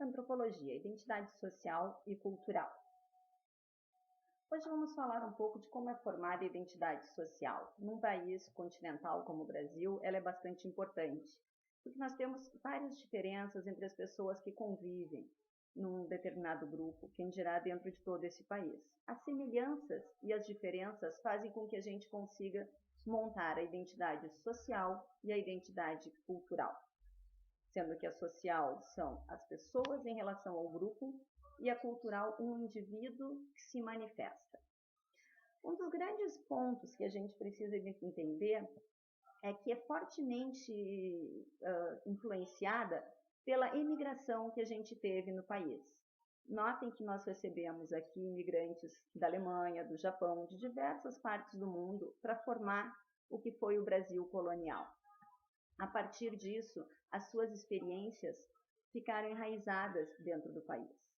Antropologia, identidade social e cultural. Hoje vamos falar um pouco de como é formada a identidade social. Num país continental como o Brasil, ela é bastante importante, porque nós temos várias diferenças entre as pessoas que convivem num determinado grupo, quem dirá dentro de todo esse país. As semelhanças e as diferenças fazem com que a gente consiga montar a identidade social e a identidade cultural, sendo que a social são as pessoas em relação ao grupo e a cultural um indivíduo que se manifesta. Um dos grandes pontos que a gente precisa entender é que é fortemente influenciada pela imigração que a gente teve no país. Notem que nós recebemos aqui imigrantes da Alemanha, do Japão, de diversas partes do mundo para formar o que foi o Brasil colonial. A partir disso, as suas experiências ficaram enraizadas dentro do país.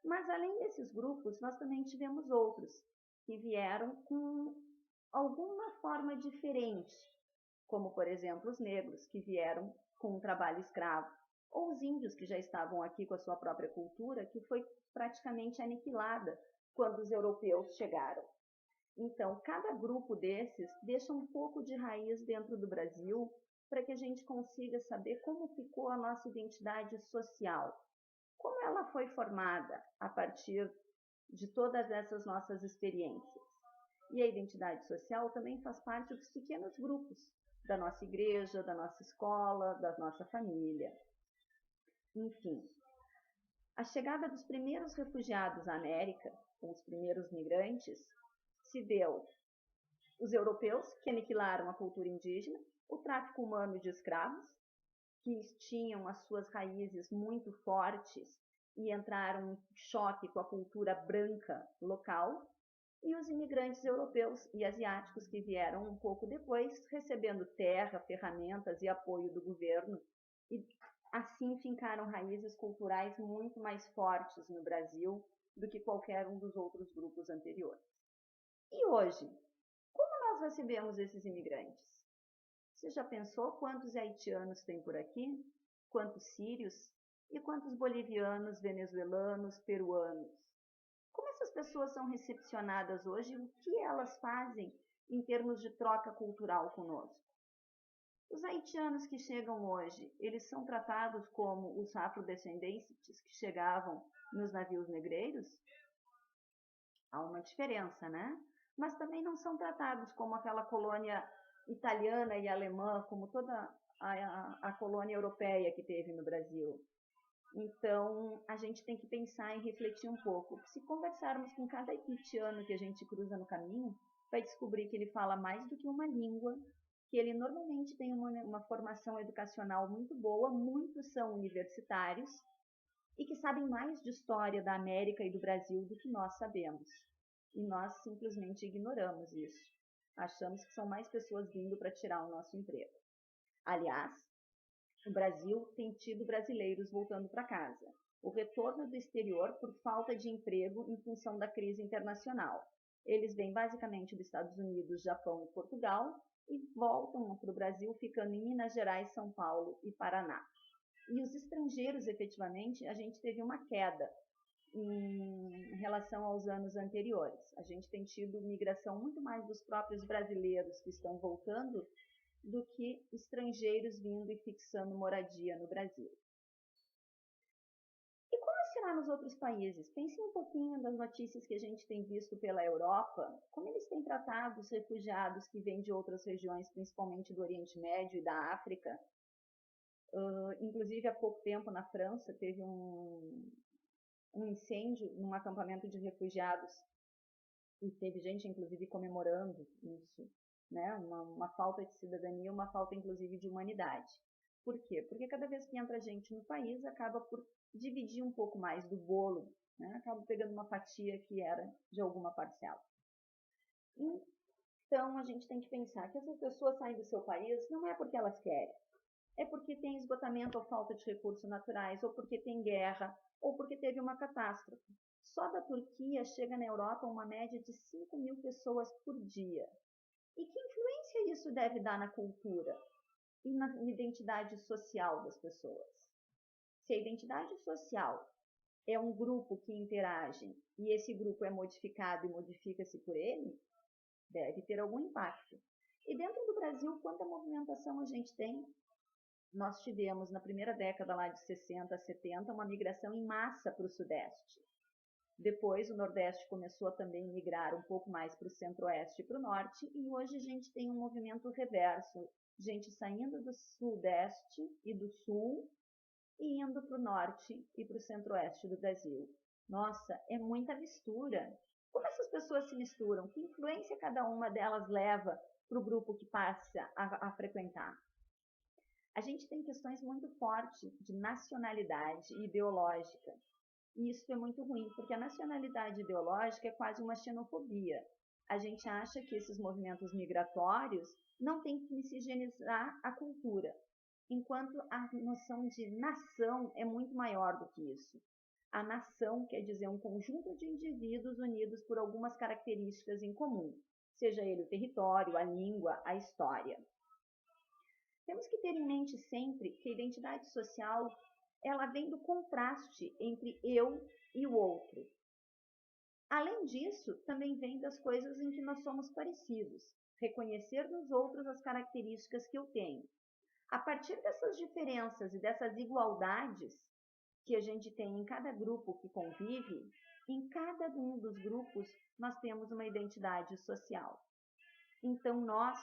Mas, além desses grupos, nós também tivemos outros que vieram com alguma forma diferente, como, por exemplo, os negros, que vieram com um trabalho escravo, ou os índios, que já estavam aqui com a sua própria cultura, que foi praticamente aniquilada quando os europeus chegaram. Então, cada grupo desses deixa um pouco de raiz dentro do Brasil, para que a gente consiga saber como ficou a nossa identidade social, como ela foi formada a partir de todas essas nossas experiências. E a identidade social também faz parte dos pequenos grupos, da nossa igreja, da nossa escola, da nossa família. Enfim, a chegada dos primeiros refugiados à América, os primeiros migrantes, se deu os europeus, que aniquilaram a cultura indígena, o tráfico humano de escravos, que tinham as suas raízes muito fortes e entraram em choque com a cultura branca local, e os imigrantes europeus e asiáticos que vieram um pouco depois, recebendo terra, ferramentas e apoio do governo, e assim fincaram raízes culturais muito mais fortes no Brasil do que qualquer um dos outros grupos anteriores. E hoje, como nós recebemos esses imigrantes? Você já pensou quantos haitianos tem por aqui? Quantos sírios? E quantos bolivianos, venezuelanos, peruanos? Como essas pessoas são recepcionadas hoje e o que elas fazem em termos de troca cultural conosco? Os haitianos que chegam hoje, eles são tratados como os afrodescendentes que chegavam nos navios negreiros? Há uma diferença, né? Mas também não são tratados como aquela colônia italiana e alemã, como toda a colônia europeia que teve no Brasil. Então, a gente tem que pensar e refletir um pouco. Se conversarmos com cada haitiano que a gente cruza no caminho, vai descobrir que ele fala mais do que uma língua, que ele normalmente tem uma formação educacional muito boa, muitos são universitários, e que sabem mais de história da América e do Brasil do que nós sabemos. E nós simplesmente ignoramos isso. Achamos que são mais pessoas vindo para tirar o nosso emprego. Aliás, o Brasil tem tido brasileiros voltando para casa. O retorno do exterior por falta de emprego em função da crise internacional. Eles vêm basicamente dos Estados Unidos, Japão e Portugal e voltam para o Brasil ficando em Minas Gerais, São Paulo e Paraná. E os estrangeiros, efetivamente, a gente teve uma queda em relação aos anos anteriores. A gente tem tido migração muito mais dos próprios brasileiros que estão voltando do que estrangeiros vindo e fixando moradia no Brasil. E como será nos outros países? Pense um pouquinho das notícias que a gente tem visto pela Europa, como eles têm tratado os refugiados que vêm de outras regiões, principalmente do Oriente Médio e da África. Inclusive, há pouco tempo, na França, teve um incêndio num acampamento de refugiados e teve gente, inclusive, comemorando isso, né? Uma falta de cidadania, uma falta, inclusive, de humanidade. Por quê? Porque cada vez que entra gente no país, acaba por dividir um pouco mais do bolo, né? Acaba pegando uma fatia que era de alguma parcela. Então, a gente tem que pensar que essas pessoas saem do seu país não é porque elas querem, é porque tem esgotamento ou falta de recursos naturais, ou porque tem guerra, ou porque teve uma catástrofe. Só da Turquia chega na Europa uma média de 5 mil pessoas por dia. E que influência isso deve dar na cultura e na identidade social das pessoas? Se a identidade social é um grupo que interage e esse grupo é modificado e modifica-se por ele, deve ter algum impacto. E dentro do Brasil, quanta movimentação a gente tem? Nós tivemos, na primeira década lá de 60, 70, uma migração em massa para o Sudeste. Depois, o Nordeste começou a também migrar um pouco mais para o Centro-Oeste e para o Norte, e hoje a gente tem um movimento reverso, gente saindo do Sudeste e do Sul e indo para o Norte e para o Centro-Oeste do Brasil. Nossa, é muita mistura. Como essas pessoas se misturam? Que influência cada uma delas leva para o grupo que passa a frequentar? A gente tem questões muito fortes de nacionalidade ideológica. E isso é muito ruim, porque a nacionalidade ideológica é quase uma xenofobia. A gente acha que esses movimentos migratórios não têm que miscigenizar a cultura, enquanto a noção de nação é muito maior do que isso. A nação quer dizer um conjunto de indivíduos unidos por algumas características em comum, seja ele o território, a língua, a história. Temos que ter em mente sempre que a identidade social ela vem do contraste entre eu e o outro. Além disso, também vem das coisas em que nós somos parecidos, reconhecer nos outros as características que eu tenho. A partir dessas diferenças e dessas igualdades que a gente tem em cada grupo que convive, em cada um dos grupos nós temos uma identidade social. Então nós,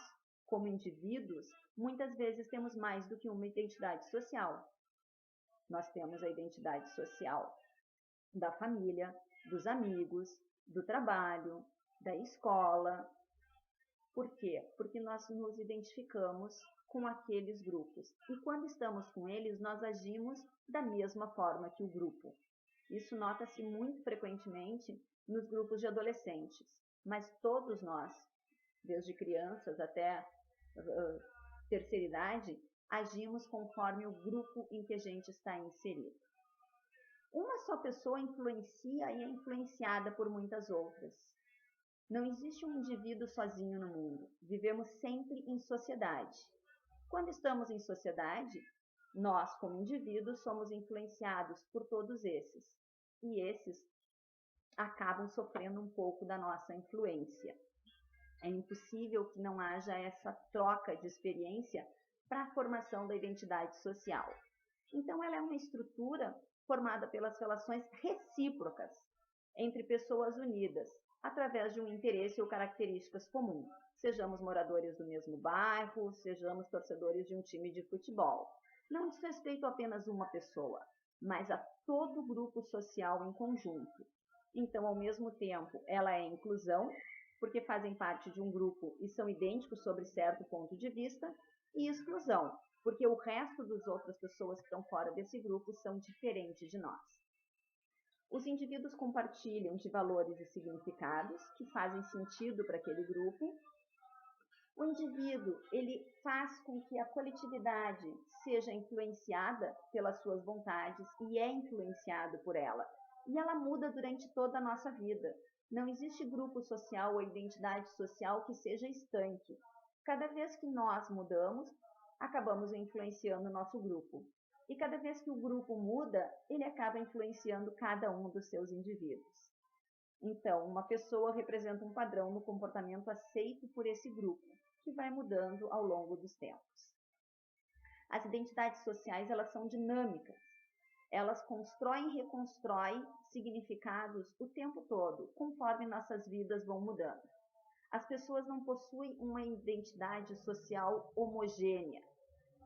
como indivíduos, muitas vezes temos mais do que uma identidade social. Nós temos a identidade social da família, dos amigos, do trabalho, da escola. Por quê? Porque nós nos identificamos com aqueles grupos. E quando estamos com eles, nós agimos da mesma forma que o grupo. Isso nota-se muito frequentemente nos grupos de adolescentes. Mas todos nós, desde crianças até terceira idade, agimos conforme o grupo em que a gente está inserido. Uma só pessoa influencia e é influenciada por muitas outras. Não existe um indivíduo sozinho no mundo. Vivemos sempre em sociedade. Quando estamos em sociedade, nós, como indivíduos, somos influenciados por todos esses. E esses acabam sofrendo um pouco da nossa influência. É impossível que não haja essa troca de experiência para a formação da identidade social. Então, ela é uma estrutura formada pelas relações recíprocas entre pessoas unidas, através de um interesse ou características comuns. Sejamos moradores do mesmo bairro, sejamos torcedores de um time de futebol. Não diz respeito a apenas uma pessoa, mas a todo o grupo social em conjunto. Então, ao mesmo tempo, ela é inclusão, porque fazem parte de um grupo e são idênticos sobre certo ponto de vista, e exclusão, porque o resto das outras pessoas que estão fora desse grupo são diferentes de nós. Os indivíduos compartilham de valores e significados que fazem sentido para aquele grupo. O indivíduo, ele faz com que a coletividade seja influenciada pelas suas vontades e é influenciado por ela. E ela muda durante toda a nossa vida. Não existe grupo social ou identidade social que seja estanque. Cada vez que nós mudamos, acabamos influenciando o nosso grupo. E cada vez que o grupo muda, ele acaba influenciando cada um dos seus indivíduos. Então, uma pessoa representa um padrão no comportamento aceito por esse grupo, que vai mudando ao longo dos tempos. As identidades sociais, elas são dinâmicas. Elas constroem e reconstroem significados o tempo todo, conforme nossas vidas vão mudando. As pessoas não possuem uma identidade social homogênea.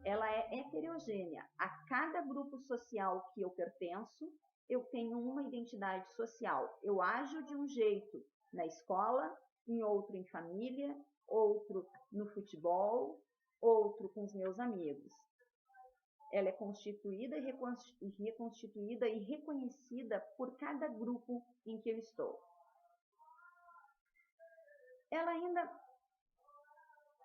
Ela é heterogênea. A cada grupo social que eu pertenço, eu tenho uma identidade social. Eu ajo de um jeito na escola, em outro em família, outro no futebol, outro com os meus amigos. Ela é constituída e reconstituída e reconhecida por cada grupo em que eu estou. Ela ainda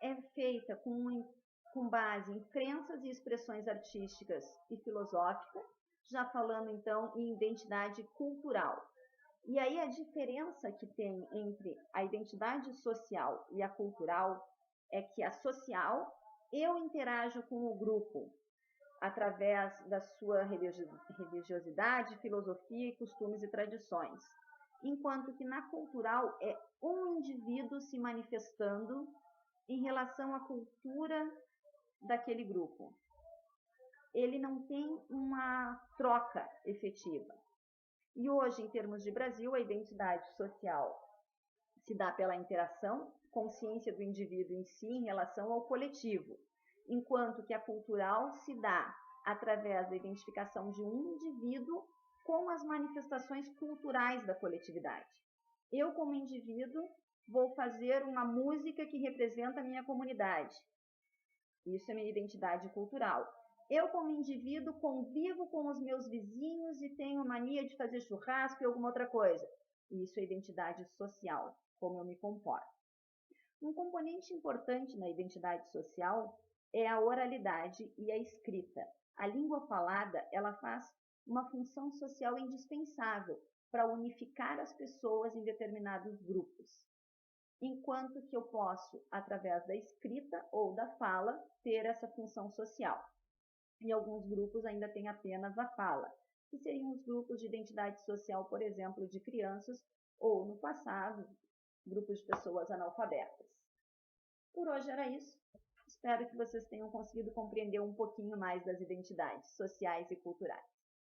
é feita com base em crenças e expressões artísticas e filosóficas, já falando então em identidade cultural. E aí a diferença que tem entre a identidade social e a cultural é que a social, eu interajo com o grupo. através da sua religiosidade, filosofia e costumes e tradições. Enquanto que na cultural é um indivíduo se manifestando em relação à cultura daquele grupo. Ele não tem uma troca efetiva. E hoje, em termos de Brasil, a identidade social se dá pela interação, consciência do indivíduo em si em relação ao coletivo, enquanto que a cultural se dá através da identificação de um indivíduo com as manifestações culturais da coletividade. Eu, como indivíduo, vou fazer uma música que representa a minha comunidade. Isso é minha identidade cultural. Eu, como indivíduo, convivo com os meus vizinhos e tenho mania de fazer churrasco e alguma outra coisa. Isso é identidade social, como eu me comporto. Um componente importante na identidade social é a oralidade e a escrita. A língua falada, ela faz uma função social indispensável para unificar as pessoas em determinados grupos. Enquanto que eu posso, através da escrita ou da fala, ter essa função social. Em alguns grupos ainda tem apenas a fala, que seriam os grupos de identidade social, por exemplo, de crianças, ou, no passado, grupos de pessoas analfabetas. Por hoje era isso. Espero que vocês tenham conseguido compreender um pouquinho mais das identidades sociais e culturais.